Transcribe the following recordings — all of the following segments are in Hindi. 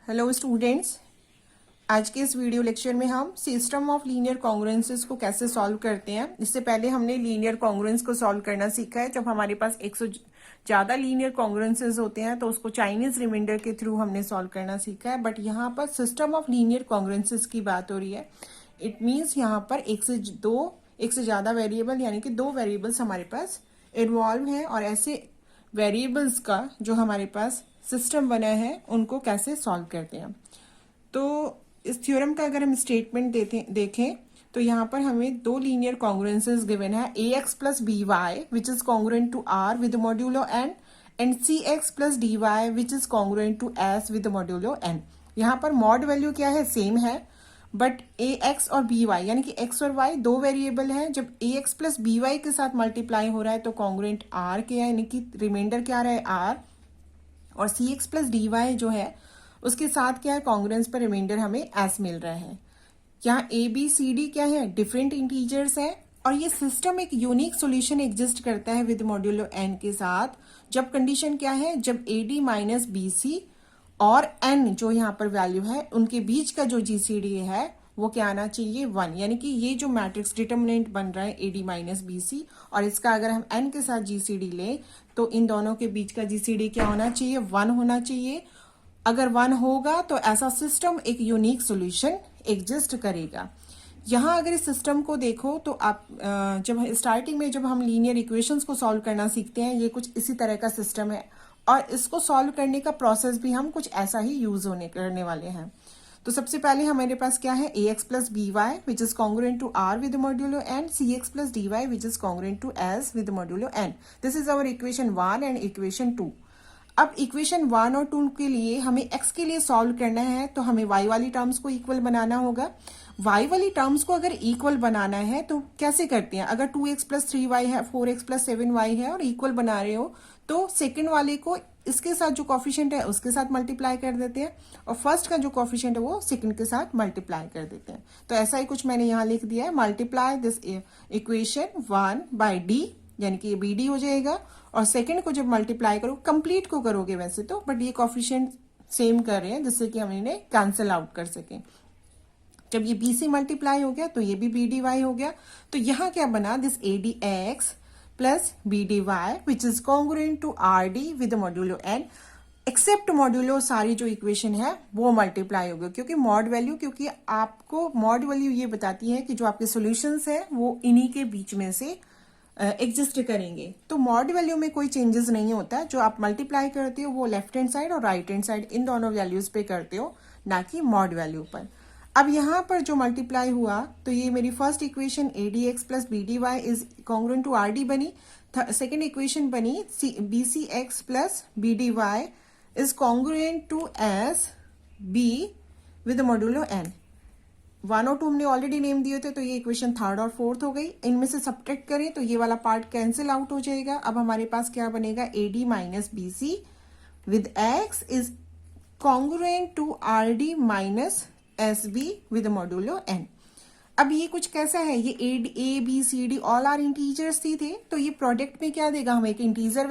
हेलो स्टूडेंट्स, आज के इस वीडियो लेक्चर में हम सिस्टम ऑफ लीनियर कॉन्ग्रुएंसेस को कैसे सॉल्व करते हैं। इससे पहले हमने लीनियर कॉन्ग्रुएंस को सॉल्व करना सीखा है। जब हमारे पास 100 से ज्यादा लीनियर कॉन्ग्रुएंसेस होते हैं तो उसको चाइनीज रिमाइंडर के थ्रू हमने सॉल्व करना सीखा है। बट यहाँ पर सिस्टम ऑफ लीनियर कॉन्ग्रुएंसेस की बात हो रही है। इट मीन्स यहाँ पर एक से ज्यादा वेरिएबल यानी कि 2 वेरिएबल्स हमारे पास इन्वॉल्व हैं और ऐसे वेरिएबल्स का जो हमारे पास सिस्टम बना है उनको कैसे सॉल्व करते हैं। तो इस थ्योरम का अगर हम स्टेटमेंट देखें तो यहाँ पर हमें 2 लीनियर कॉन्ग्रुएंसेस गिवन है, ax plus B Y which is congruent to r with modulo n and cx plus D Y which is congruent to s with modulo n। यहाँ पर मॉड वैल्यू क्या है, सेम है, बट ax और by यानी कि x और y 2 वेरिएबल है। जब ax प्लस by के साथ मल्टीप्लाई हो रहा है तो कॉन्ग्रुएंट r के यानी कि रिमाइंडर क्या रहा है r, और cx प्लस डी जो है उसके साथ क्या है, कॉन्ग्रुएंस पर रिमाइंडर हमें s मिल रहा है। यहाँ a b c d क्या है, डिफरेंट इंटीजर्स है और ये सिस्टम एक यूनिक सॉल्यूशन एग्जिस्ट करता है विद मॉड्यूलो n के साथ। जब कंडीशन क्या है, जब ad माइनस बी सी और n जो यहाँ पर वैल्यू है उनके बीच का जो जीसीडी है वो क्या आना चाहिए, 1। यानी कि ये जो मैट्रिक्स डिटर्मिनेंट बन रहा है ad माइनस बी सी और इसका अगर हम n के साथ जीसीडी लें तो इन दोनों के बीच का जीसीडी क्या होना चाहिए, 1 होना चाहिए। अगर 1 होगा तो ऐसा सिस्टम एक यूनिक सॉल्यूशन एग्जिस्ट करेगा। यहाँ अगर इस सिस्टम को देखो तो आप जब स्टार्टिंग में जब हम लीनियर इक्वेशंस को सॉल्व करना सीखते हैं ये कुछ इसी तरह का सिस्टम है और इसको सॉल्व करने का प्रोसेस भी हम कुछ ऐसा ही यूज करने वाले हैं। तो सबसे पहले हमारे पास क्या है, ax plus B Y which is congruent to r with modulo n, cx plus D Y which is congruent to s with modulo n। This is our equation 1 and equation 2। अब इक्वेशन 1 और 2 के लिए हमें x के लिए सॉल्व करना है तो हमें y वाली टर्म्स को इक्वल बनाना होगा। y वाली टर्म्स को अगर इक्वल बनाना है तो कैसे करते हैं, अगर 2x प्लस 3y है, 4x प्लस 7y है और इक्वल बना रहे हो तो सेकंड वाले को इसके साथ जो कॉफिशिएंट है उसके साथ मल्टीप्लाई कर देते हैं और फर्स्ट का जो कॉफिशिएंट है वो सेकंड के साथ मल्टीप्लाई कर देते हैं। तो ऐसा ही कुछ मैंने यहाँ लिख दिया है, multiply this equation 1 by D यानी कि ये बी डी हो जाएगा और सेकंड को जब मल्टीप्लाई करो, कंप्लीट को करोगे वैसे तो, बट ये कॉफिशिएंट सेम कर रहे हैं जिससे कि हम इन्हें कैंसिल आउट कर सकें। जब ये बी सी मल्टीप्लाई हो गया तो ये भी बी डी वाई हो गया। तो यहाँ क्या बना, this A D X plus B D Y which is congruent to R D with modulo N, except modulo सारी जो इक्वेशन है वो मल्टीप्लाई होगा क्योंकि मॉड वैल्यू, क्योंकि आपको मॉड वैल्यू ये बताती है कि जो आपके सॉल्यूशंस है वो इन्हीं के बीच में से एग्जिस्ट करेंगे। तो मॉड वैल्यू में कोई चेंजेस नहीं होता, जो आप मल्टीप्लाई करते हो वो लेफ्ट हैंड साइड और राइट हैंड साइड इन दोनों वैल्यूज पे करते हो, ना कि मॉड वैल्यू पर। अब यहाँ पर जो मल्टीप्लाई हुआ तो ये मेरी first equation A D X plus B D Y is congruent to R D बनी। सेकेंड इक्वेशन बनी B C X plus B D Y is congruent to S B with modulo N. 1 और 2 हमने ऑलरेडी नेम दिए थे तो ये इक्वेशन थर्ड और फोर्थ हो गई। इनमें से सब्ट्रैक्ट करें तो ये वाला पार्ट कैंसिल आउट हो जाएगा। अब हमारे पास क्या बनेगा, A D minus B C with X is congruent to R D minus S B with modulo N. अब ये कुछ कैसा है, ये A B C D all are integers ही थे तो ये प्रोडक्ट में क्या देगा, हमें एक इंटीजर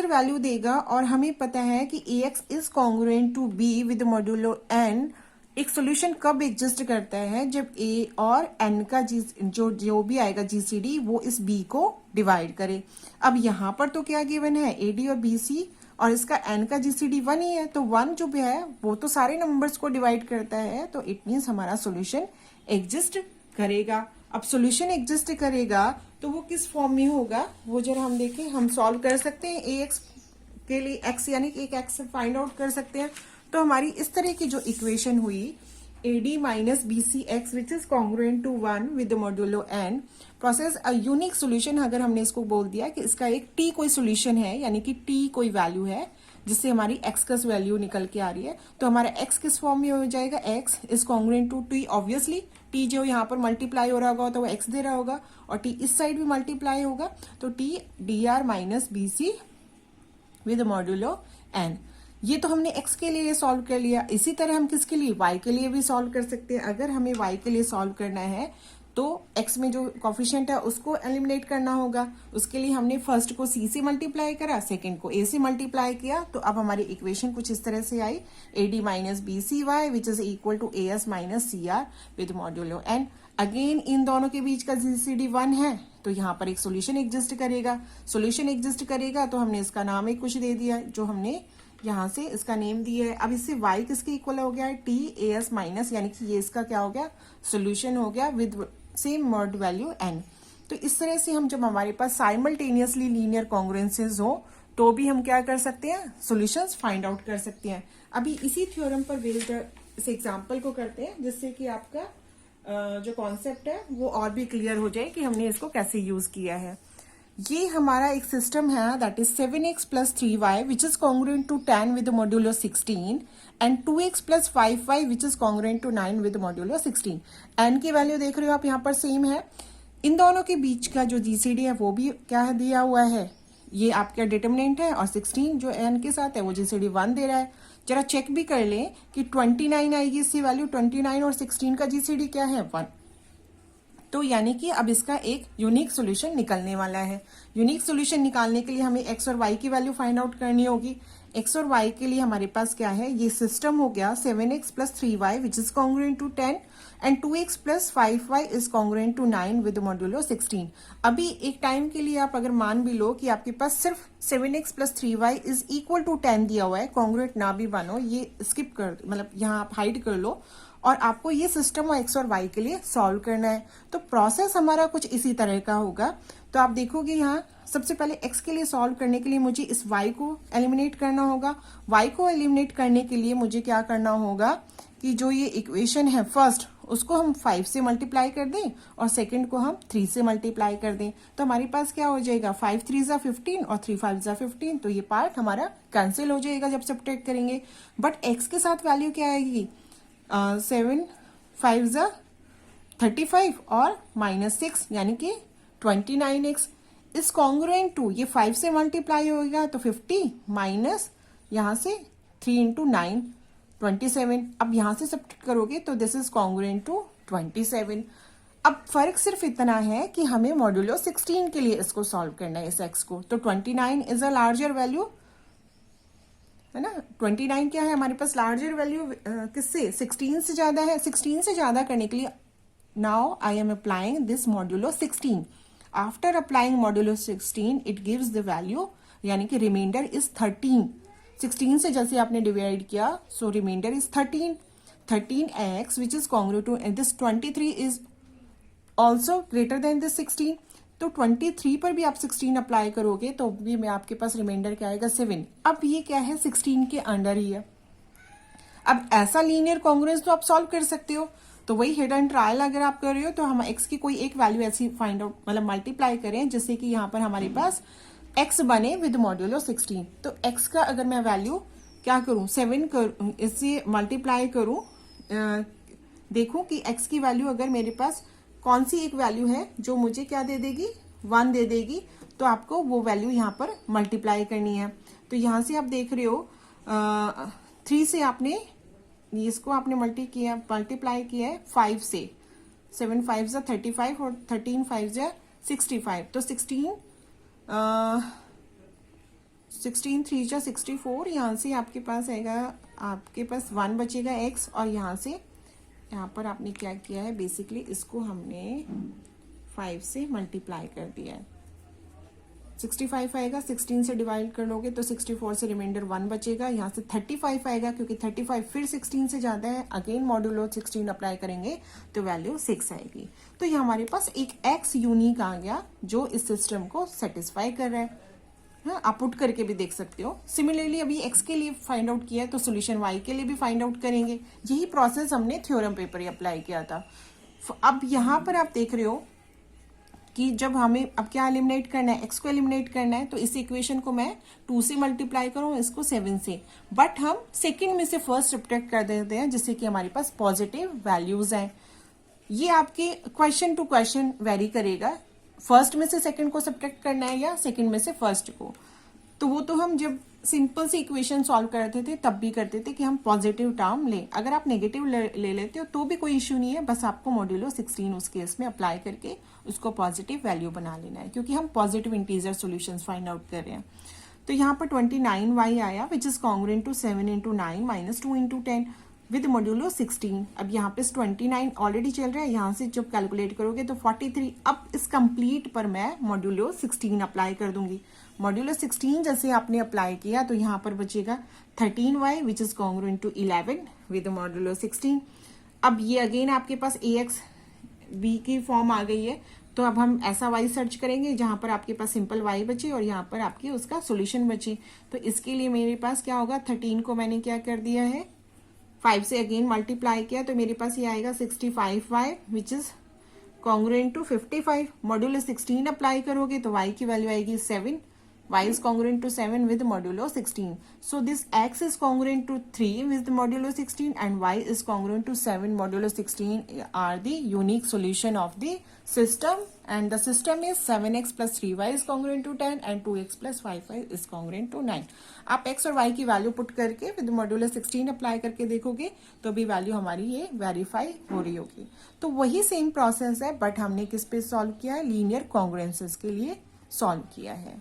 वैल्यू देगा और हमें पता है कि A X is congruent to B with modulo N. एक सॉल्यूशन कब एग्जिस्ट करता है, जब a और n का जो भी आएगा जीसीडी वो इस b को डिवाइड करे। अब यहाँ पर तो क्या गिवन है, ad और bc और इसका n का जीसीडी 1 ही है तो 1 जो भी है वो तो सारे नंबर्स को डिवाइड करता है, तो इट मीन्स हमारा सॉल्यूशन एग्जिस्ट करेगा। अब सॉल्यूशन एग्जिस्ट करेगा तो वो किस फॉर्म में होगा वो जरा हम देखें। हम सॉल्व कर सकते हैं ax के लिए, x यानी कि एक x फाइंड आउट कर सकते हैं। तो हमारी इस तरह की जो इक्वेशन हुई A D minus B C X which is congruent to 1 with modulo N process a unique solution. अगर हमने इसको बोल दिया कि इसका एक टी कोई सोल्यूशन है यानी कि टी कोई वैल्यू है जिससे हमारी एक्स का वैल्यू निकल के आ रही है तो हमारा एक्स किस फॉर्म में हो जाएगा, X is congruent to T. Obviously T जो यहाँ पर मल्टीप्लाई हो रहा होगा तो वो एक्स दे रहा होगा और टी इस साइड भी मल्टीप्लाई होगा तो T D R minus B C with modulo N. ये तो हमने x के लिए सॉल्व कर लिया। इसी तरह हम किसके लिए, y के लिए भी सॉल्व कर सकते हैं। अगर हमें y के लिए सॉल्व करना है तो x में जो कॉफिशिएंट है उसको एलिमिनेट करना होगा। उसके लिए हमने फर्स्ट को c से मल्टीप्लाई करा, सेकंड को a से मल्टीप्लाई किया, तो अब हमारी इक्वेशन कुछ इस तरह से आई ad minus B C Y which is equal to as minus C R with modulo n। Again इन दोनों के बीच का जीसीडी 1 है, तो यहाँ पर एक सोल्यूशन एग्जिस्ट करेगा। सोल्यूशन एग्जिस्ट करेगा तो हमने इसका नाम एक कुछ दे दिया, जो हमने यहाँ से इसका नेम दिया है। अब इससे y किसके इक्वल हो गया है, टी ए एस माइनस, यानी कि ये इसका क्या हो गया, सोल्यूशन हो गया with same mod value n। तो इस तरह से हम जब हमारे पास साइमल्टेनियसली लीनियर कॉन्ग्रुएंसेस हो तो भी हम क्या कर सकते हैं, सॉल्यूशंस फाइंड आउट कर सकते हैं। अभी इसी थ्योरम पर बेस्ड इस एग्जांपल को करते हैं, जिससे कि आपका जो कॉन्सेप्ट है वो और भी क्लियर हो जाए कि हमने इसको कैसे यूज किया है। ये हमारा एक सिस्टम है that is 7x plus 3y which is congruent to 10 with modulo 16 and 2x plus 5y which is congruent to 9 with modulo 16। n की वैल्यू देख रहे हो आप यहाँ पर सेम है। इन दोनों के बीच का जो जीसीडी है वो भी क्या है, दिया हुआ है, ये आपका डिटर्मिनेंट है, और 16 जो n के साथ है वो जीसीडी 1 दे रहा है। जरा चेक भी कर लें कि 29 आएगी इसकी वैल्यू, 29 और 16 का जीसीडी क्या है, 1। तो यानी कि अब इसका एक यूनिक सॉल्यूशन निकलने वाला है। यूनिक सॉल्यूशन निकालने के लिए हमें x और y की वैल्यू फाइंड आउट करनी होगी। x और y के लिए हमारे पास क्या है, ये सिस्टम हो गया 7x plus 3y which is congruent to 10 and 2x plus 5y is congruent to 9 with modulo 16। अभी एक टाइम के लिए आप अगर मान भी लो कि आपके पास सिर्फ 7x plus 3y is equal to 10 दिया हुआ है, कॉन्ग्रुएंट ना भी बनो, ये स्किप कर, मतलब यहाँ आप हाइड कर लो, और आपको ये सिस्टम और x और y के लिए सॉल्व करना है। तो प्रोसेस हमारा कुछ इसी तरह का होगा। तो आप देखोगे यहाँ सबसे पहले x के लिए सॉल्व करने के लिए मुझे इस y को एलिमिनेट करना होगा। y को एलिमिनेट करने के लिए मुझे क्या करना होगा कि जो ये इक्वेशन है फर्स्ट उसको हम 5 से मल्टीप्लाई कर दें और सेकंड को हम 3 से मल्टीप्लाई कर दें, तो हमारे पास क्या हो जाएगा, 5 3 जा 15 और 3 5 जा 15। तो ये पार्ट हमारा कैंसिल हो जाएगा जब सब्ट्रैक्ट करेंगे। बट x के साथ वैल्यू क्या आएगी, 7 5 जा 35 और -6 यानी कि 29x इस कॉन्ग्रुएंट टू, ये 5 से मल्टीप्लाई होगा तो 50 माइनस यहाँ से 3 इंटू 9 27। अब यहाँ से सब्ट्रैक्ट करोगे तो दिस इज कॉन्ग्रुएंट टू 27। अब फर्क सिर्फ इतना है कि हमें मॉड्यूलो 16 के लिए इसको सॉल्व करना है, इस x को। तो 29 इज अ लार्जर वैल्यू, है ना। 29 क्या है हमारे पास, लार्जर वैल्यू किससे, 16 से ज्यादा है। 16 से ज्यादा करने के लिए now I am applying this modulo 16। After applying modulo 16 it gives the value, यानी कि रिमाइंडर इज 13। 16 से जैसे आपने डिवाइड किया so remainder is 13। 13x which is congruent to this 23 is also greater than this 16। तो 23 पर भी आप 16 अप्लाई करोगे तो भी मैं आपके पास रिमाइंडर क्या आएगा, 7। अब ये क्या है, 16 के अंडर ही है। अब ऐसा लीनियर कॉन्ग्रुएंस तो आप सॉल्व कर सकते हो। तो वही हिट एंड ट्रायल अगर आप कर रहे हो तो हम x की कोई एक वैल्यू ऐसी फाइंड आउट, मतलब मल्टीप्लाई करें जिससे कि यहाँ पर हमारे पास x बने विद मॉड्यूलो 16। तो x का अगर मैं वैल्यू क्या करूं, 7 करूं, इससे मल्टीप्लाई करूं, देखूं कि x की वैल्यू अगर मेरे पास कौन सी एक वैल्यू है जो मुझे क्या दे देगी, 1 दे देगी, तो आपको वो वैल्यू यहाँ पर मल्टीप्लाई करनी है। तो यहाँ से आप देख रहे हो 3 से आपने इसको आपने मल्टीप्लाई किया है 5 से, 7 5 जा 35 और 13 5 जा 65। तो 16 3 जा 64, यहाँ से आपके पास आएगा, आपके पास 1 बचेगा x, और यहाँ से यहाँ पर आपने क्या किया है, बेसिकली इसको हमने 5 से मल्टीप्लाई कर दिया है। 65 आएगा, 16 से डिवाइड कर लोगे तो 64 से रिमाइंडर 1 बचेगा, यहाँ से 35 आएगा क्योंकि 35 फिर 16 से ज्यादा है, अगेन मॉड्यूलो 16 अप्लाई करेंगे तो वैल्यू 6 आएगी। तो ये हमारे पास एक x यूनिक आ गया जो इस सिस्टम को सेटिस्फाई कर रहा है। हाँ, आप पुट करके भी देख सकते हो। सिमिलरली अभी x के लिए फाइंड आउट किया है तो सोल्यूशन y के लिए भी फाइंड आउट करेंगे। यही प्रोसेस हमने थ्योरम पेपर ही अप्लाई किया था। अब यहाँ पर आप देख रहे हो कि जब हमें अब क्या एलिमिनेट करना है, x को एलिमिनेट करना है, तो इस इक्वेशन को मैं 2 से मल्टीप्लाई करूं, इसको 7 से, बट हम सेकंड में से फर्स्ट सब्ट्रैक्ट कर देते हैं जिससे कि हमारे पास पॉजिटिव वैल्यूज हैं। ये आपके क्वेश्चन टू क्वेश्चन वेरी करेगा, फर्स्ट में से सेकंड को सब्ट्रैक्ट करना है या सेकंड में से फर्स्ट को। तो वो तो हम जब सिंपल सी इक्वेशन सॉल्व करते थे तब भी करते थे कि हम पॉजिटिव टर्म लें। अगर आप नेगेटिव ले लेते हो तो भी कोई इश्यू नहीं है, बस आपको मॉड्यूलो 16 उस केस में अप्लाई करके उसको पॉजिटिव वैल्यू बना लेना है, क्योंकि हम positive integer solutions find out कर रहे हैं। तो यहाँ पर 29y आया which is congruent to 7 into 9 minus 2 into 10 with modulo 16। अब यहाँ पे 29 ऑलरेडी चल रहा है, यहाँ से जब कैलकुलेट करोगे तो 43। अब इस कंप्लीट पर मैं मॉड्यूलो 16 अप्लाई कर दूंगी। मॉड्यूलो 16 जैसे आपने अप्लाई किया तो यहाँ पर बचेगा 13y which is congruent to 11 with modulo 16। अब ये अगेन आपके पास ax b की फॉर्म आ गई है, तो अब हम ऐसा y सर्च करेंगे जहां पर आपके पास सिंपल y बचे और यहाँ पर आपके उसका सॉल्यूशन बचे। तो इसके लिए मेरे पास क्या होगा, 13 को मैंने क्या कर दिया है 5 से अगेन मल्टीप्लाई किया, तो मेरे पास ये आएगा 65y which is congruent to 55। Modulo 16 apply करोगे तो y की वैल्यू आएगी 7, y is congruent to 7 with modulo 16. So this x is congruent to 3 with modulo 16 and y is congruent to 7 modulo 16 are the unique solution of the system, and the system is 7x plus 3y is congruent to 10 and 2x plus 5y is congruent to 9. आप x और y की वैल्यू पुट करके विद मॉड्यूलो 16 अप्लाई करके देखोगे तो भी वैल्यू हमारी ये वेरीफाई हो रही होगी। तो वही सेम प्रोसेस है, बट हमने किस पे सॉल्व किया है, लीनियर कॉन्ग्रुएंसेस के लिए सॉल्व किया है।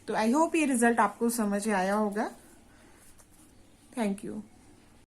तो आई होप ये रिजल्ट आपको समझ आया होगा। Thank you.